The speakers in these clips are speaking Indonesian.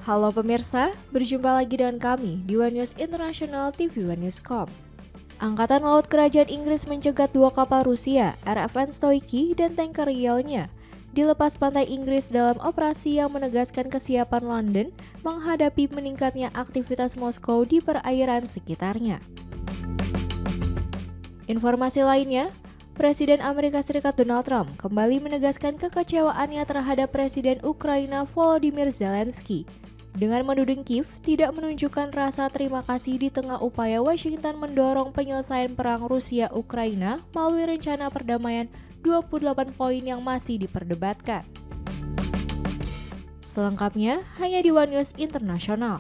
Halo pemirsa, berjumpa lagi dengan kami di One News International TV One News.com. Angkatan Laut Kerajaan Inggris mencegat 2 kapal Rusia, RFN Stoichi dan tanker Yelnya, dilepas pantai Inggris dalam operasi yang menegaskan kesiapan London menghadapi meningkatnya aktivitas Moskow di perairan sekitarnya. Informasi lainnya, Presiden Amerika Serikat Donald Trump kembali menegaskan kekecewaannya terhadap Presiden Ukraina Volodymyr Zelensky dengan menuding Kiev tidak menunjukkan rasa terima kasih di tengah upaya Washington mendorong penyelesaian perang Rusia-Ukraina melalui rencana perdamaian 28 poin yang masih diperdebatkan. Selengkapnya hanya di One News International.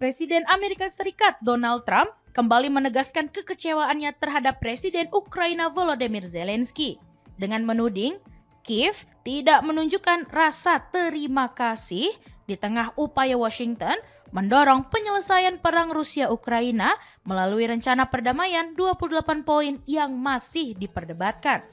Presiden Amerika Serikat Donald Trump kembali menegaskan kekecewaannya terhadap Presiden Ukraina Volodymyr Zelensky dengan menuding Kiev tidak menunjukkan rasa terima kasih di tengah upaya Washington mendorong penyelesaian perang Rusia-Ukraina melalui rencana perdamaian 28 poin yang masih diperdebatkan.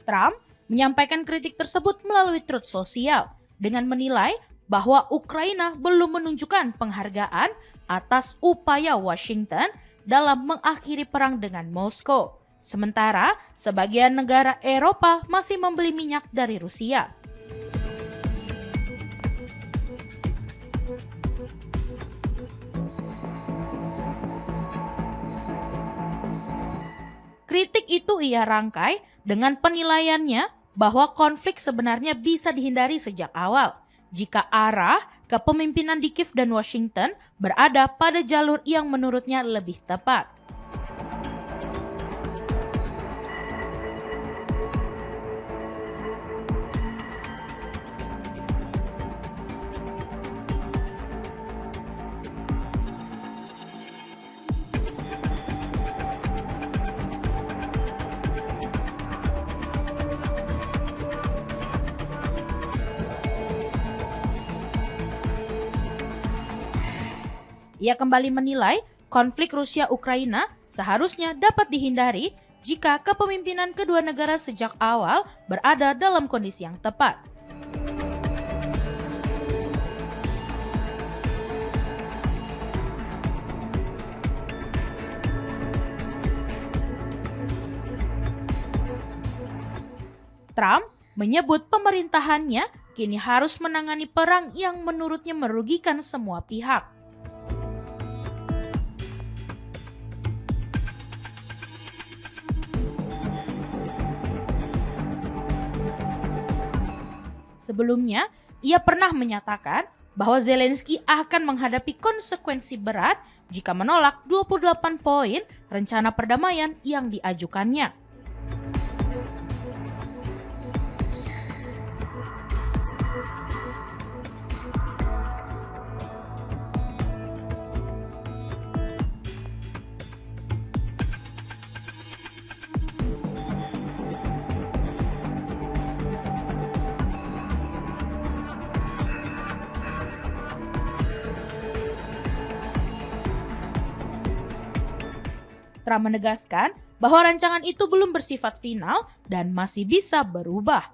Trump menyampaikan kritik tersebut melalui Truth Social dengan menilai bahwa Ukraina belum menunjukkan penghargaan atas upaya Washington dalam mengakhiri perang dengan Moskow. Sementara sebagian negara Eropa masih membeli minyak dari Rusia. Kritik itu ia rangkai dengan penilaiannya bahwa konflik sebenarnya bisa dihindari sejak awal jika arah kepemimpinan di Kiev dan Washington berada pada jalur yang menurutnya lebih tepat. Ia kembali menilai konflik Rusia-Ukraina seharusnya dapat dihindari jika kepemimpinan kedua negara sejak awal berada dalam kondisi yang tepat. Trump menyebut pemerintahannya kini harus menangani perang yang menurutnya merugikan semua pihak. Sebelumnya, ia pernah menyatakan bahwa Zelensky akan menghadapi konsekuensi berat jika menolak 28 poin rencana perdamaian yang diajukannya. Trump menegaskan bahwa rancangan itu belum bersifat final dan masih bisa berubah.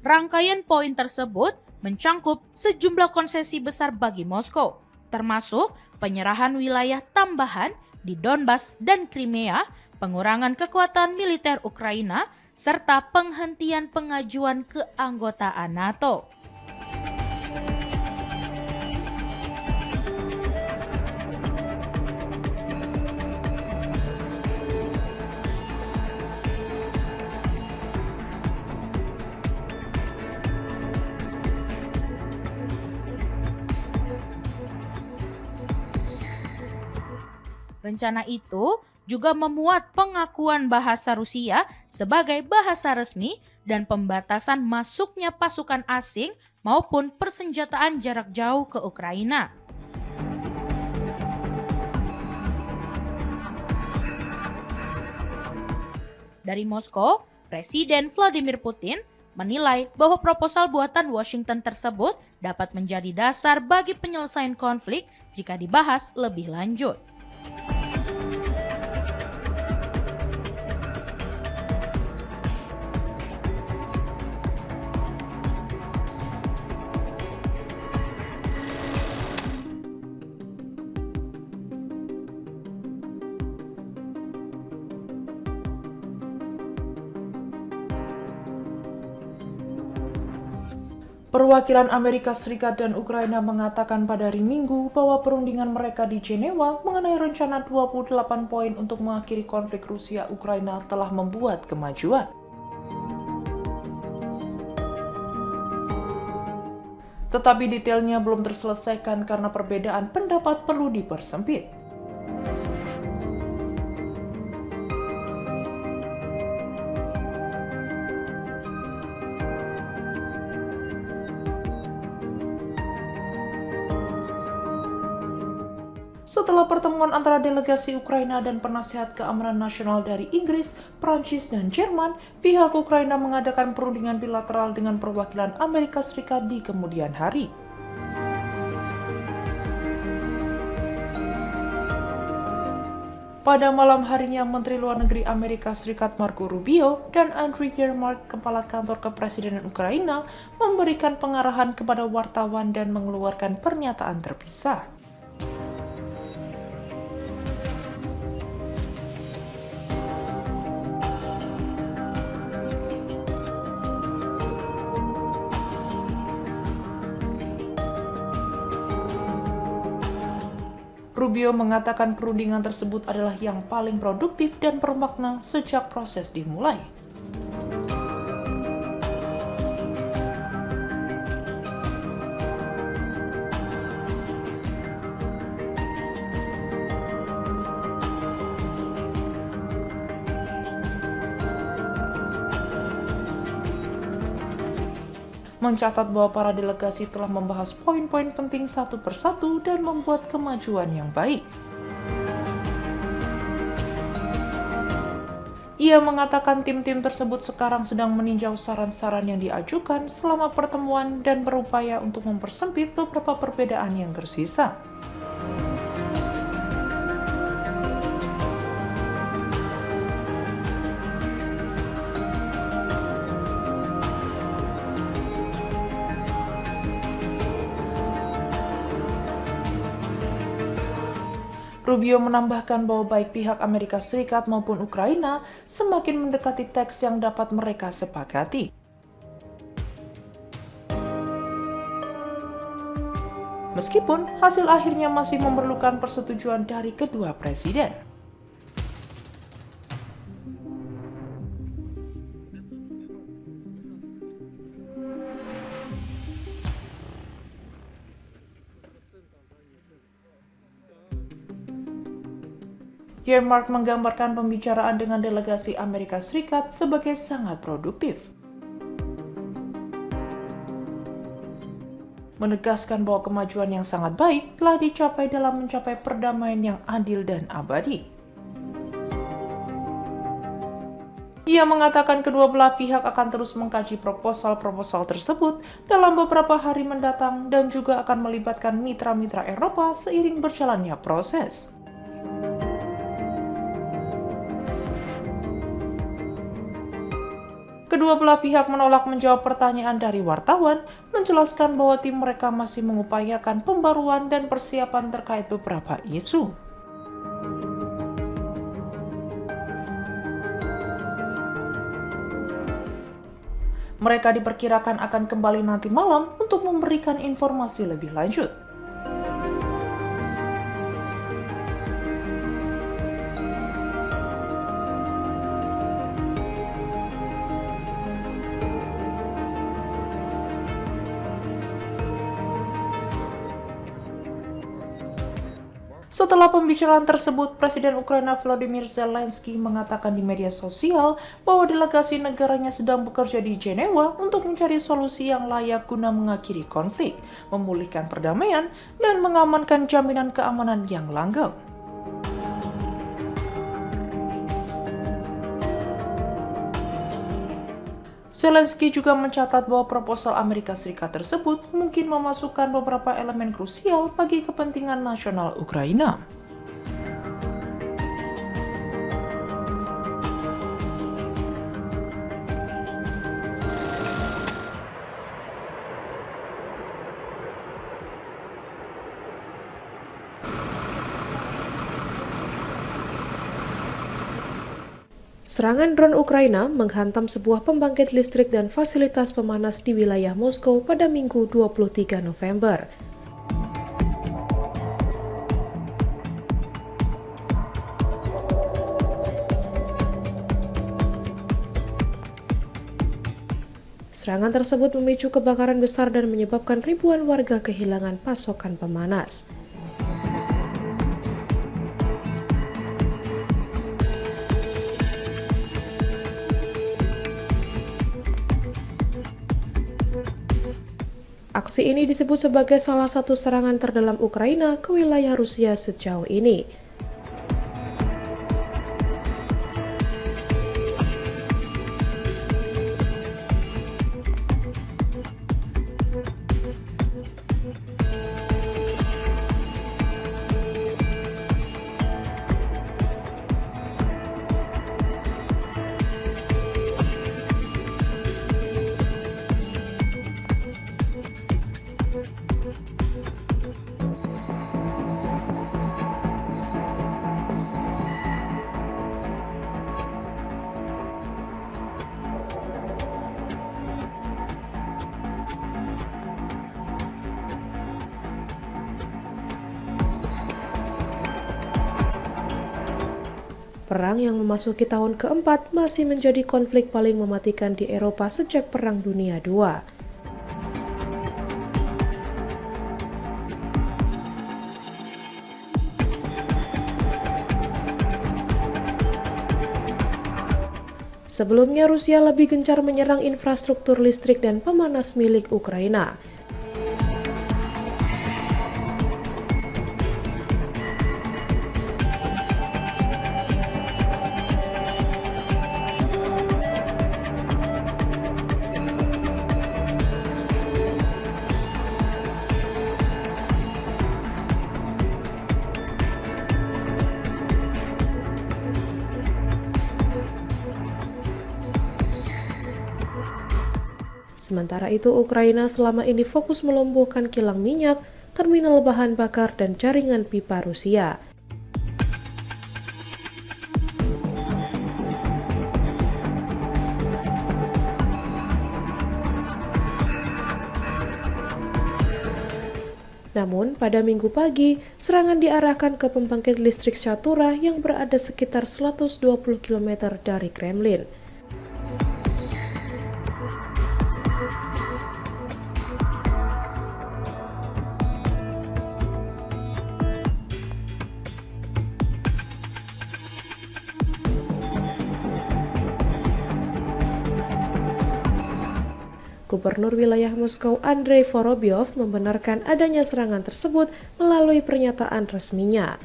Rangkaian poin tersebut mencangkup sejumlah konsesi besar bagi Moskow, termasuk penyerahan wilayah tambahan di Donbas dan Crimea, pengurangan kekuatan militer Ukraina, serta penghentian pengajuan keanggotaan NATO. Rencana itu juga memuat pengakuan bahasa Rusia sebagai bahasa resmi dan pembatasan masuknya pasukan asing maupun persenjataan jarak jauh ke Ukraina. Dari Moskow, Presiden Vladimir Putin menilai bahwa proposal buatan Washington tersebut dapat menjadi dasar bagi penyelesaian konflik jika dibahas lebih lanjut. Perwakilan Amerika Serikat dan Ukraina mengatakan pada hari Minggu bahwa perundingan mereka di Jenewa mengenai rencana 28 poin untuk mengakhiri konflik Rusia-Ukraina telah membuat kemajuan. Tetapi detailnya belum terselesaikan karena perbedaan pendapat perlu dipersempit. Setelah pertemuan antara delegasi Ukraina dan penasihat keamanan nasional dari Inggris, Prancis, dan Jerman, pihak Ukraina mengadakan perundingan bilateral dengan perwakilan Amerika Serikat di kemudian hari. Pada malam harinya, Menteri Luar Negeri Amerika Serikat Marco Rubio dan Andriy Yermak, Kepala Kantor Kepresidenan Ukraina, memberikan pengarahan kepada wartawan dan mengeluarkan pernyataan terpisah. Rubio mengatakan perundingan tersebut adalah yang paling produktif dan bermakna sejak proses dimulai. Mencatat bahwa para delegasi telah membahas poin-poin penting satu persatu dan membuat kemajuan yang baik. Ia mengatakan tim-tim tersebut sekarang sedang meninjau saran-saran yang diajukan selama pertemuan dan berupaya untuk mempersempit beberapa perbedaan yang tersisa. Rubio menambahkan bahwa baik pihak Amerika Serikat maupun Ukraina semakin mendekati teks yang dapat mereka sepakati. Meskipun hasil akhirnya masih memerlukan persetujuan dari kedua presiden. Yermak menggambarkan pembicaraan dengan delegasi Amerika Serikat sebagai sangat produktif. Menegaskan bahwa kemajuan yang sangat baik telah dicapai dalam mencapai perdamaian yang adil dan abadi. Ia mengatakan kedua belah pihak akan terus mengkaji proposal-proposal tersebut dalam beberapa hari mendatang dan juga akan melibatkan mitra-mitra Eropa seiring berjalannya proses. Kedua belah pihak menolak menjawab pertanyaan dari wartawan, menjelaskan bahwa tim mereka masih mengupayakan pembaruan dan persiapan terkait beberapa isu. Mereka diperkirakan akan kembali nanti malam untuk memberikan informasi lebih lanjut. Setelah pembicaraan tersebut, Presiden Ukraina Volodymyr Zelensky mengatakan di media sosial bahwa delegasi negaranya sedang bekerja di Jenewa untuk mencari solusi yang layak guna mengakhiri konflik, memulihkan perdamaian, dan mengamankan jaminan keamanan yang langgeng. Zelensky juga mencatat bahwa proposal Amerika Serikat tersebut mungkin memasukkan beberapa elemen krusial bagi kepentingan nasional Ukraina. Serangan drone Ukraina menghantam sebuah pembangkit listrik dan fasilitas pemanas di wilayah Moskow pada Minggu 23 November. Serangan tersebut memicu kebakaran besar dan menyebabkan ribuan warga kehilangan pasokan pemanas. Aksi ini disebut sebagai salah satu serangan terdalam Ukraina ke wilayah Rusia sejauh ini. Perang yang memasuki tahun keempat masih menjadi konflik paling mematikan di Eropa sejak Perang Dunia II. Sebelumnya, Rusia lebih gencar menyerang infrastruktur listrik dan pemanas milik Ukraina. Sementara itu, Ukraina selama ini fokus melumpuhkan kilang minyak, terminal bahan bakar, dan jaringan pipa Rusia. Namun, pada Minggu pagi, serangan diarahkan ke pembangkit listrik Shatura yang berada sekitar 120 km dari Kremlin. Gubernur wilayah Moskow Andrei Vorobyov membenarkan adanya serangan tersebut melalui pernyataan resminya.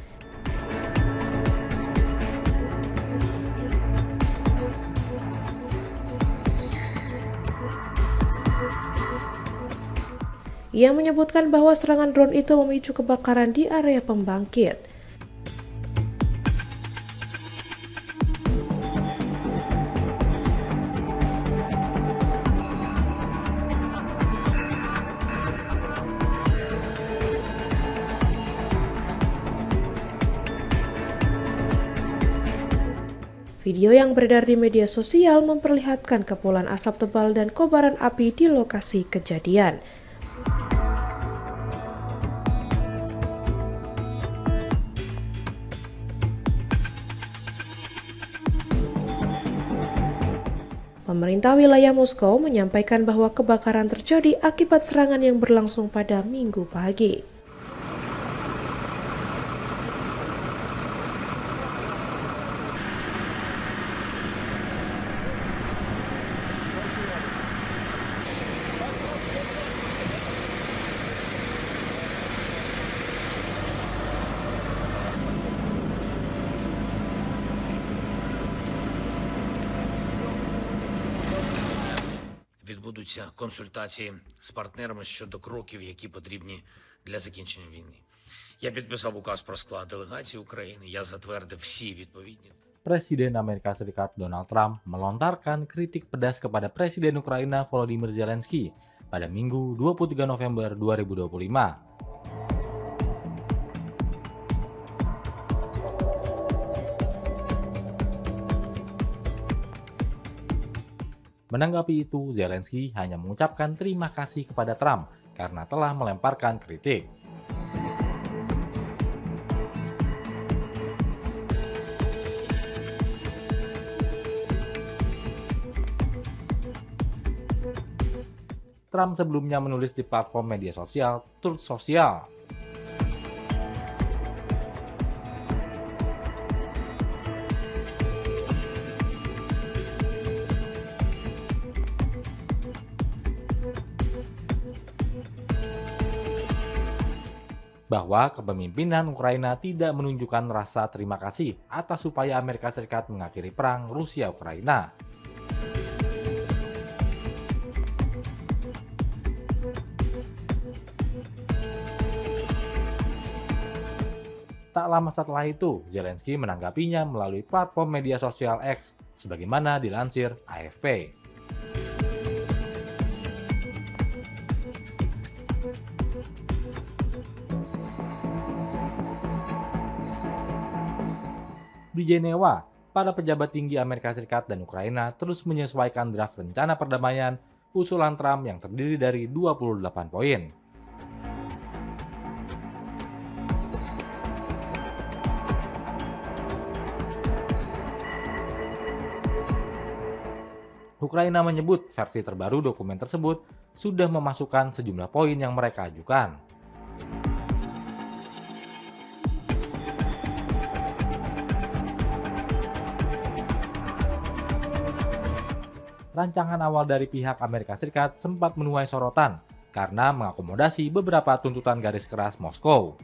Ia menyebutkan bahwa serangan drone itu memicu kebakaran di area pembangkit. Video yang beredar di media sosial memperlihatkan kepulan asap tebal dan kobaran api di lokasi kejadian. Pemerintah wilayah Moskow menyampaikan bahwa kebakaran terjadi akibat serangan yang berlangsung pada Minggu pagi. відбудуться консультації з партнерами щодо кроків, які потрібні для закінчення війни. Я підписав указ про склад делегації України, я затвердив всі відповідні. Presiden Amerika Serikat Donald Trump melontarkan kritik pedas kepada Presiden Ukraina Volodymyr Zelensky pada Minggu 23 November 2025. Menanggapi itu, Zelensky hanya mengucapkan terima kasih kepada Trump karena telah melemparkan kritik. Trump sebelumnya menulis di platform media sosial Truth Social. Bahwa kepemimpinan Ukraina tidak menunjukkan rasa terima kasih atas upaya Amerika Serikat mengakhiri perang Rusia-Ukraina. Tak lama setelah itu, Zelensky menanggapinya melalui platform media sosial X, sebagaimana dilansir AFP. Di Jenewa, para pejabat tinggi Amerika Serikat dan Ukraina terus menyesuaikan draft rencana perdamaian usulan Trump yang terdiri dari 28 poin. Ukraina menyebut versi terbaru dokumen tersebut sudah memasukkan sejumlah poin yang mereka ajukan. Rancangan awal dari pihak Amerika Serikat sempat menuai sorotan karena mengakomodasi beberapa tuntutan garis keras Moskow.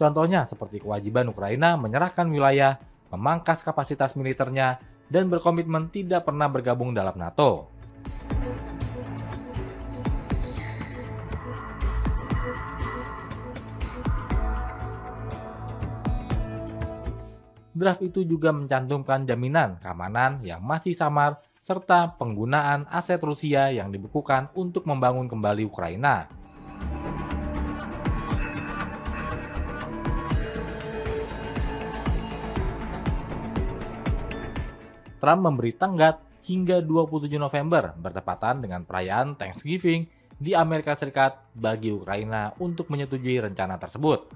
Contohnya seperti kewajiban Ukraina menyerahkan wilayah, memangkas kapasitas militernya, dan berkomitmen tidak pernah bergabung dalam NATO. Draft itu juga mencantumkan jaminan keamanan yang masih samar serta penggunaan aset Rusia yang dibekukan untuk membangun kembali Ukraina. Trump memberi tenggat hingga 27 November bertepatan dengan perayaan Thanksgiving di Amerika Serikat bagi Ukraina untuk menyetujui rencana tersebut.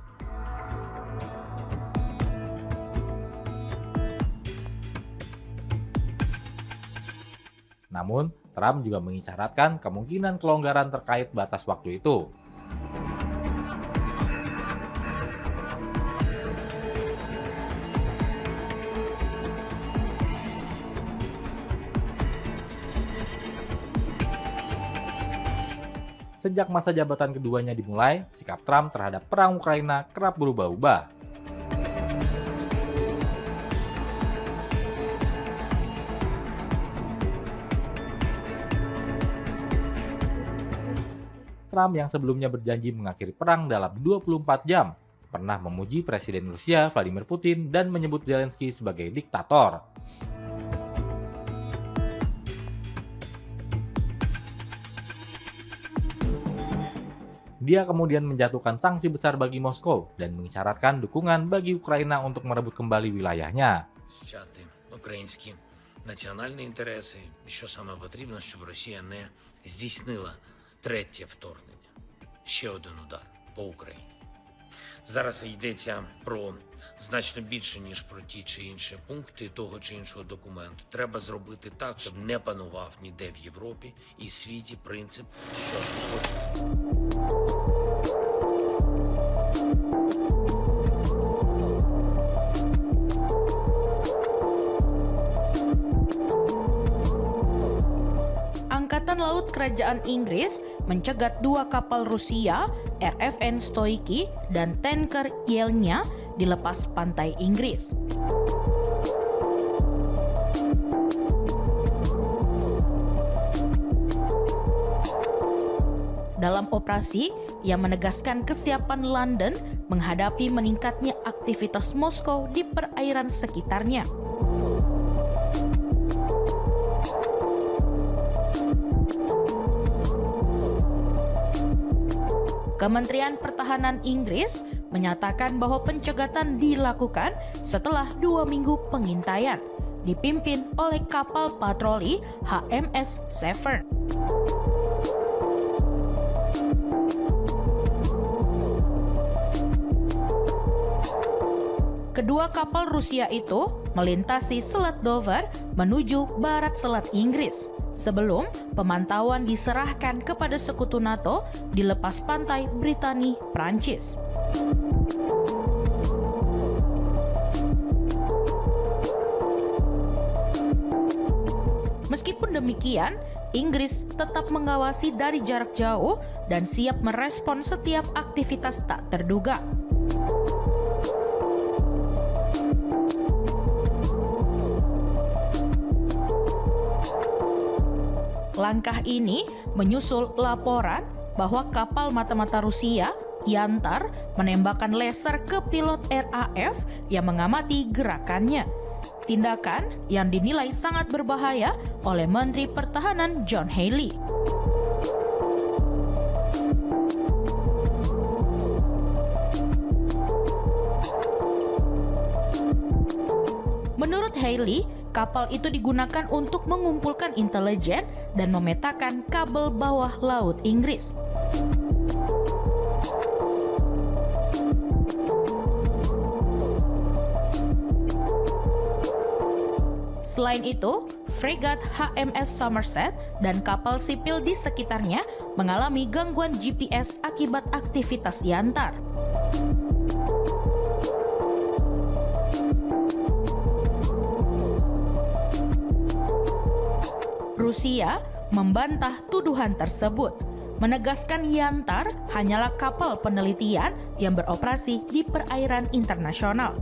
Namun, Trump juga mengisyaratkan kemungkinan kelonggaran terkait batas waktu itu. Sejak masa jabatan keduanya dimulai, sikap Trump terhadap perang Ukraina kerap berubah-ubah. Trump yang sebelumnya berjanji mengakhiri perang dalam 24 jam, pernah memuji Presiden Rusia Vladimir Putin dan menyebut Zelensky sebagai diktator. Dia kemudian menjatuhkan sanksi besar bagi Moskow dan mengisyaratkan dukungan bagi Ukraina untuk merebut kembali wilayahnya. Захищати українські національні інтереси, і що саме потрібно, щоб Росія не здійснила третє вторгнення. Ще один удар по Україні. Зараз йдеться про значно більше, ніж про ті чи інші пункти того чи іншого документу. Треба зробити так, щоб не панував ніде в Європі і світі принцип, що Angkatan Laut Kerajaan Inggris mencegat 2 kapal Rusia, RFN Stoiky dan tanker Yelnya di lepas pantai Inggris. Dalam operasi yang menegaskan kesiapan London menghadapi meningkatnya aktivitas Moskow di perairan sekitarnya. Kementerian Pertahanan Inggris menyatakan bahwa pencegatan dilakukan setelah 2 minggu pengintaian, dipimpin oleh kapal patroli HMS Severn. Kedua kapal Rusia itu melintasi Selat Dover menuju barat Selat Inggris sebelum pemantauan diserahkan kepada sekutu NATO di lepas pantai Britani, Prancis. Meskipun demikian, Inggris tetap mengawasi dari jarak jauh dan siap merespon setiap aktivitas tak terduga. Langkah ini menyusul laporan bahwa kapal mata-mata Rusia, Yantar, menembakkan laser ke pilot RAF yang mengamati gerakannya. Tindakan yang dinilai sangat berbahaya oleh Menteri Pertahanan John Healey. Menurut Healey, kapal itu digunakan untuk mengumpulkan intelijen dan memetakan kabel bawah laut Inggris. Selain itu, fregat HMS Somerset dan kapal sipil di sekitarnya mengalami gangguan GPS akibat aktivitas Yantar. Rusia membantah tuduhan tersebut, menegaskan Yantar hanyalah kapal penelitian yang beroperasi di perairan internasional.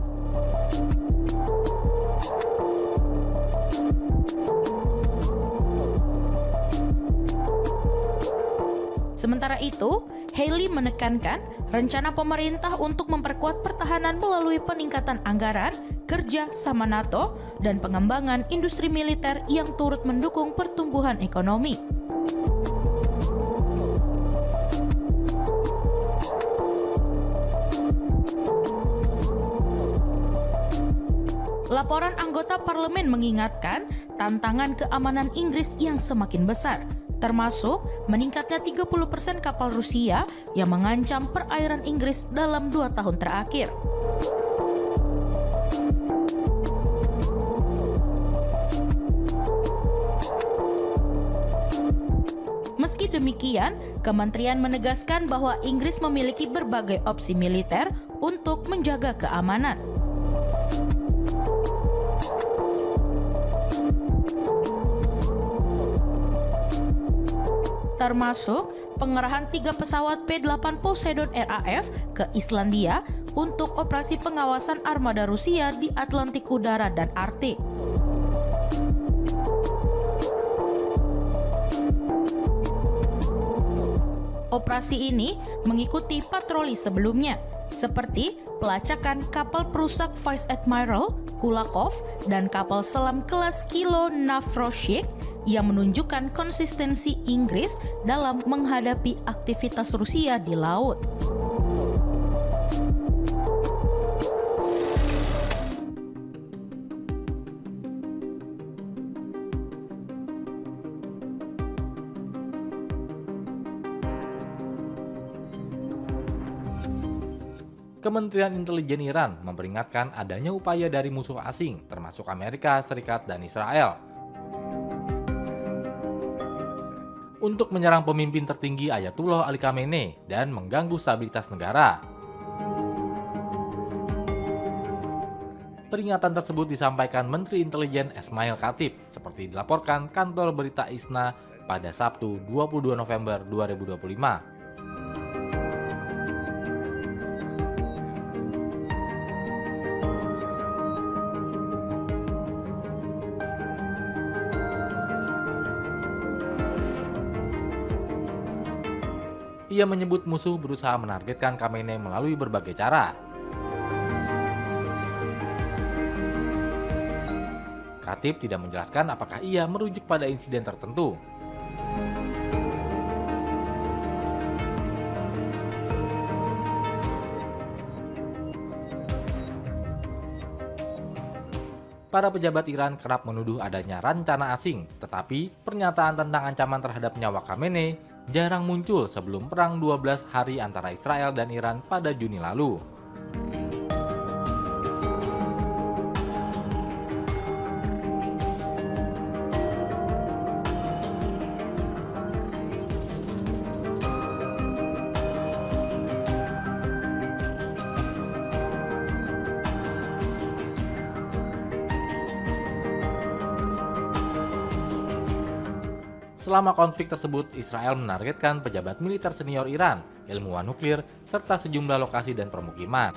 Sementara itu, Healey menekankan rencana pemerintah untuk memperkuat pertahanan melalui peningkatan anggaran, kerja sama NATO, dan pengembangan industri militer yang turut mendukung pertumbuhan ekonomi. Laporan anggota parlemen mengingatkan tantangan keamanan Inggris yang semakin besar, termasuk meningkatnya 30% kapal Rusia yang mengancam perairan Inggris dalam 2 tahun terakhir. Meski demikian, kementerian menegaskan bahwa Inggris memiliki berbagai opsi militer untuk menjaga keamanan. Termasuk pengerahan 3 pesawat P-8 Poseidon RAF ke Islandia untuk operasi pengawasan armada Rusia di Atlantik Udara dan Arktik. Operasi ini mengikuti patroli sebelumnya, seperti pelacakan kapal perusak Vice Admiral Kulakov dan kapal selam kelas Kilo Navroshik yang menunjukkan konsistensi Inggris dalam menghadapi aktivitas Rusia di laut. Kementerian Intelijen Iran memperingatkan adanya upaya dari musuh asing, termasuk Amerika Serikat dan Israel, untuk menyerang pemimpin tertinggi Ayatullah Ali Khamenei dan mengganggu stabilitas negara. Peringatan tersebut disampaikan Menteri Intelijen Esmail Khatib, seperti dilaporkan kantor berita ISNA pada Sabtu 22 November 2025. Ia menyebut musuh berusaha menargetkan Khamenei melalui berbagai cara. Khatib tidak menjelaskan apakah ia merujuk pada insiden tertentu. Para pejabat Iran kerap menuduh adanya rencana asing, tetapi pernyataan tentang ancaman terhadap nyawa Khamenei jarang muncul sebelum perang 12 hari antara Israel dan Iran pada Juni lalu. Selama konflik tersebut, Israel menargetkan pejabat militer senior Iran, ilmuwan nuklir, serta sejumlah lokasi dan permukiman.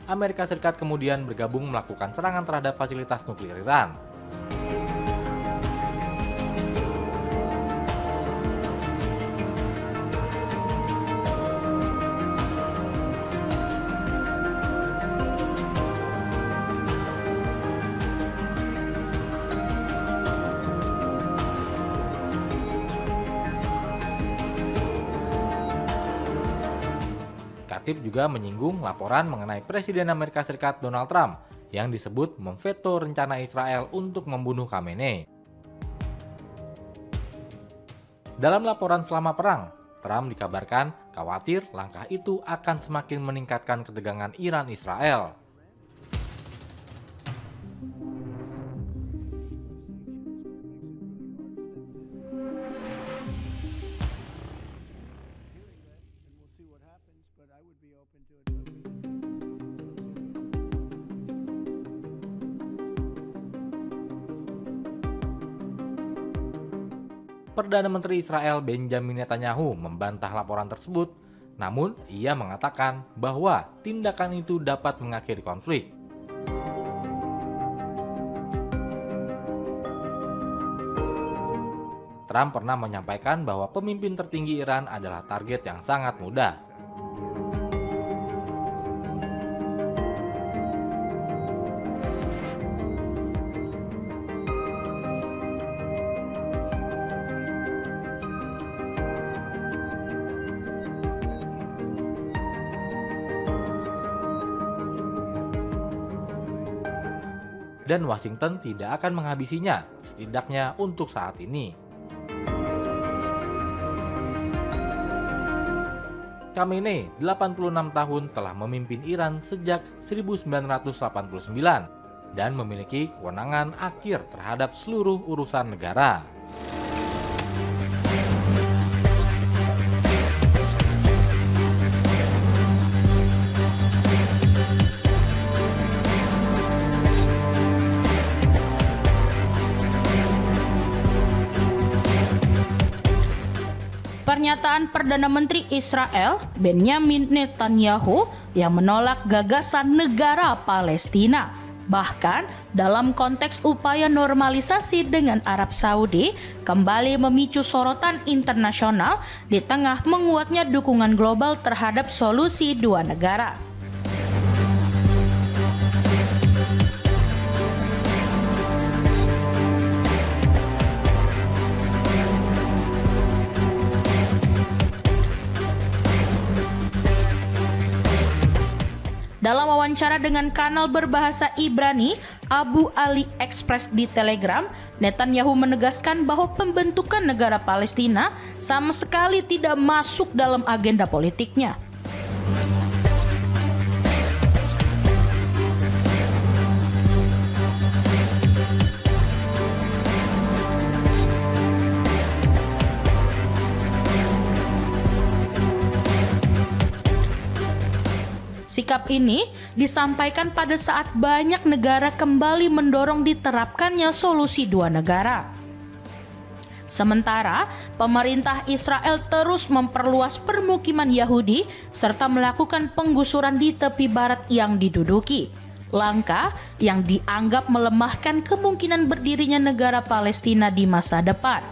Amerika Serikat kemudian bergabung melakukan serangan terhadap fasilitas nuklir Iran. Khatib juga menyinggung laporan mengenai Presiden Amerika Serikat Donald Trump yang disebut memveto rencana Israel untuk membunuh Khamenei. Dalam laporan selama perang, Trump dikabarkan khawatir langkah itu akan semakin meningkatkan ketegangan Iran-Israel. Perdana Menteri Israel Benjamin Netanyahu membantah laporan tersebut, namun ia mengatakan bahwa tindakan itu dapat mengakhiri konflik. Trump pernah menyampaikan bahwa pemimpin tertinggi Iran adalah target yang sangat mudah. Dan Washington tidak akan menghabisinya, setidaknya untuk saat ini. Khamenei, 86 tahun, telah memimpin Iran sejak 1989 dan memiliki kewenangan akhir terhadap seluruh urusan negara. Pernyataan Perdana Menteri Israel Benjamin Netanyahu yang menolak gagasan negara Palestina. Bahkan dalam konteks upaya normalisasi dengan Arab Saudi kembali memicu sorotan internasional di tengah menguatnya dukungan global terhadap solusi dua negara. Dalam wawancara dengan kanal berbahasa Ibrani Abu Ali Express di Telegram, Netanyahu menegaskan bahwa pembentukan negara Palestina sama sekali tidak masuk dalam agenda politiknya. Sikap ini disampaikan pada saat banyak negara kembali mendorong diterapkannya solusi dua negara. Sementara, pemerintah Israel terus memperluas permukiman Yahudi serta melakukan penggusuran di tepi barat yang diduduki. Langkah yang dianggap melemahkan kemungkinan berdirinya negara Palestina di masa depan.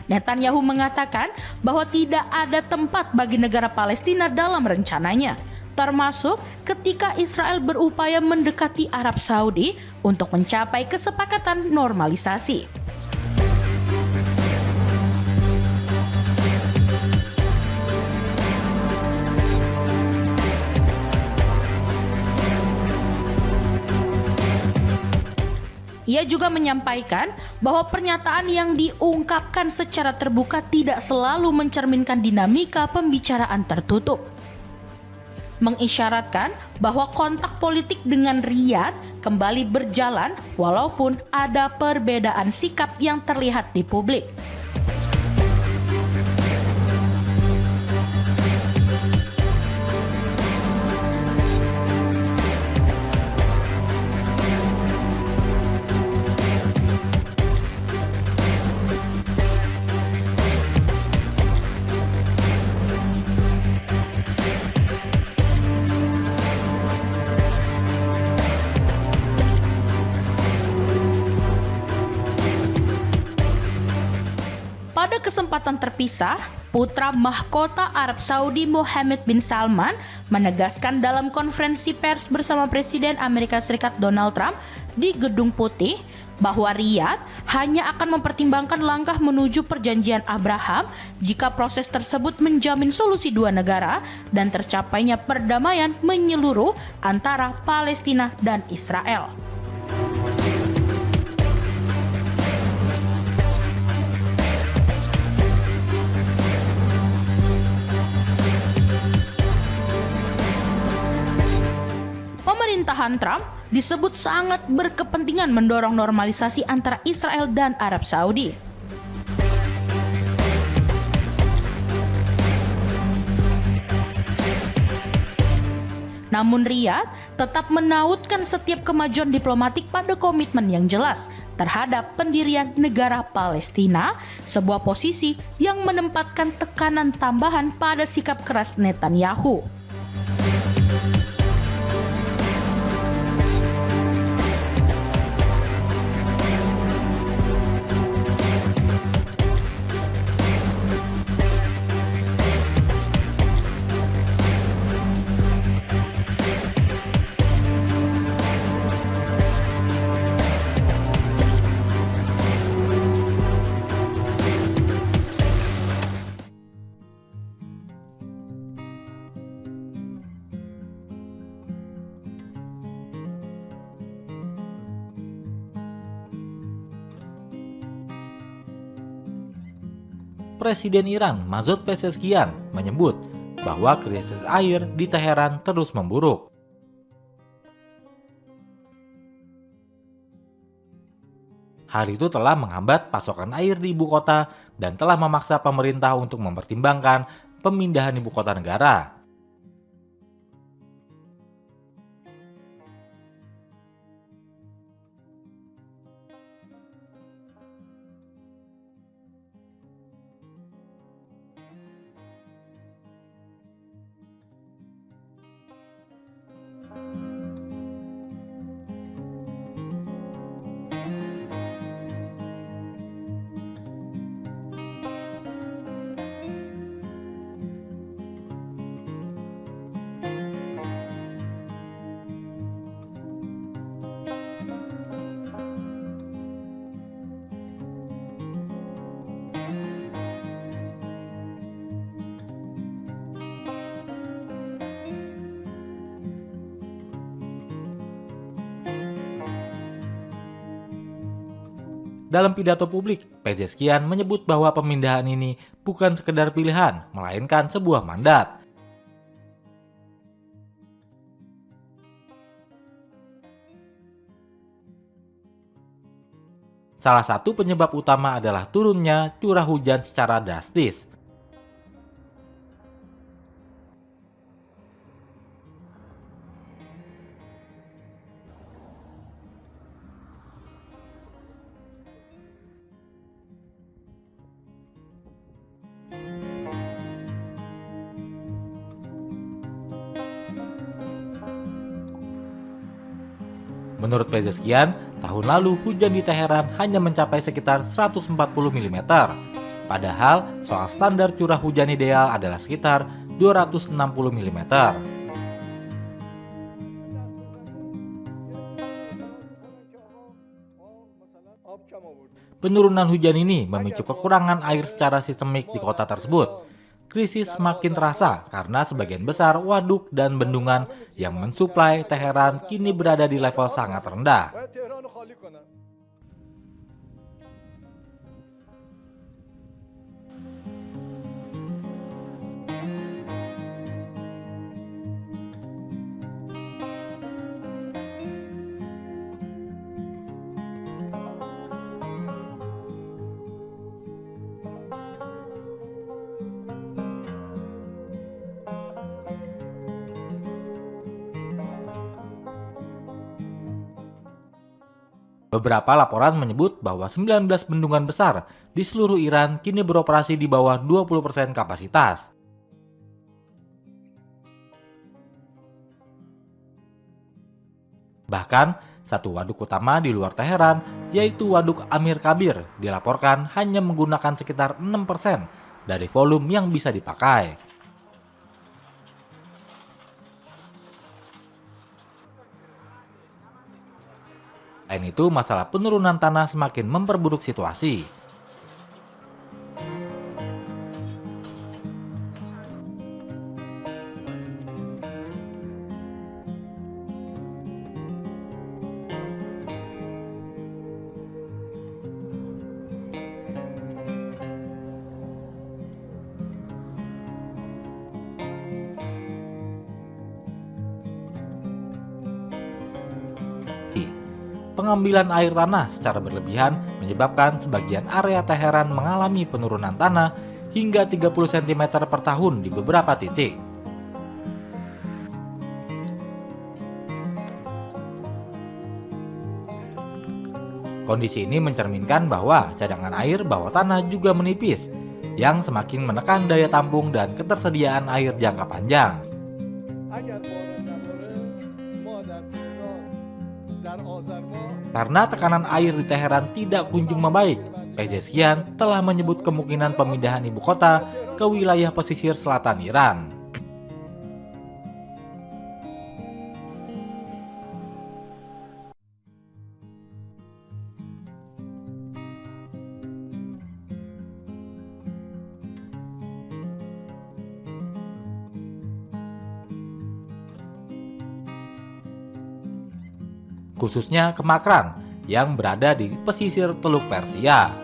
Netanyahu mengatakan bahwa tidak ada tempat bagi negara Palestina dalam rencananya, termasuk ketika Israel berupaya mendekati Arab Saudi untuk mencapai kesepakatan normalisasi. Ia juga menyampaikan bahwa pernyataan yang diungkapkan secara terbuka tidak selalu mencerminkan dinamika pembicaraan tertutup. Mengisyaratkan bahwa kontak politik dengan Riyadh kembali berjalan walaupun ada perbedaan sikap yang terlihat di publik. Pada kesempatan terpisah, putra mahkota Arab Saudi Mohammed bin Salman menegaskan dalam konferensi pers bersama Presiden Amerika Serikat Donald Trump di Gedung Putih bahwa Riyadh hanya akan mempertimbangkan langkah menuju perjanjian Abraham jika proses tersebut menjamin solusi dua negara dan tercapainya perdamaian menyeluruh antara Palestina dan Israel. Pemerintahan Trump disebut sangat berkepentingan mendorong normalisasi antara Israel dan Arab Saudi. Namun Riyadh tetap menautkan setiap kemajuan diplomatik pada komitmen yang jelas terhadap pendirian negara Palestina, sebuah posisi yang menempatkan tekanan tambahan pada sikap keras Netanyahu. Presiden Iran Masoud Pezeshkian menyebut bahwa krisis air di Teheran terus memburuk. Hal itu telah menghambat pasokan air di ibu kota dan telah memaksa pemerintah untuk mempertimbangkan pemindahan ibu kota negara. Dalam pidato publik, Pezeshkian menyebut bahwa pemindahan ini bukan sekedar pilihan, melainkan sebuah mandat. Salah satu penyebab utama adalah turunnya curah hujan secara drastis. Menurut Pezeshkian, tahun lalu hujan di Teheran hanya mencapai sekitar 140 mm. Padahal soal standar curah hujan ideal adalah sekitar 260 mm. Penurunan hujan ini memicu kekurangan air secara sistemik di kota tersebut. Krisis semakin terasa karena sebagian besar waduk dan bendungan yang mensuplai Teheran kini berada di level sangat rendah. Beberapa laporan menyebut bahwa 19 bendungan besar di seluruh Iran kini beroperasi di bawah 20% kapasitas. Bahkan, satu waduk utama di luar Teheran, yaitu Waduk Amir Kabir, dilaporkan hanya menggunakan sekitar 6% dari volume yang bisa dipakai. Selain itu, masalah penurunan tanah semakin memperburuk situasi. Pengambilan air tanah secara berlebihan menyebabkan sebagian area Teheran mengalami penurunan tanah hingga 30 cm per tahun di beberapa titik. Kondisi ini mencerminkan bahwa cadangan air bawah tanah juga menipis, yang semakin menekan daya tampung dan ketersediaan air jangka panjang. Karena tekanan air di Teheran tidak kunjung membaik, Pezeshkian telah menyebut kemungkinan pemindahan ibu kota ke wilayah pesisir selatan Iran. Khususnya ke Makran yang berada di pesisir Teluk Persia.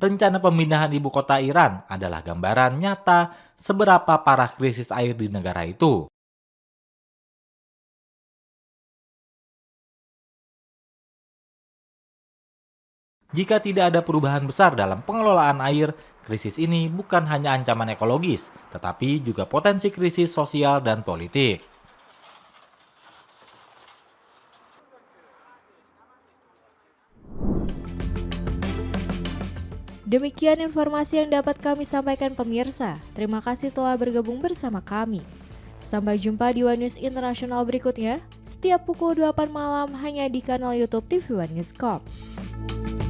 Rencana pemindahan ibu kota Iran adalah gambaran nyata seberapa parah krisis air di negara itu. Jika tidak ada perubahan besar dalam pengelolaan air, krisis ini bukan hanya ancaman ekologis, tetapi juga potensi krisis sosial dan politik. Demikian informasi yang dapat kami sampaikan pemirsa. Terima kasih telah bergabung bersama kami. Sampai jumpa di One News Internasional berikutnya, setiap pukul 8 malam hanya di kanal YouTube TV One News.com.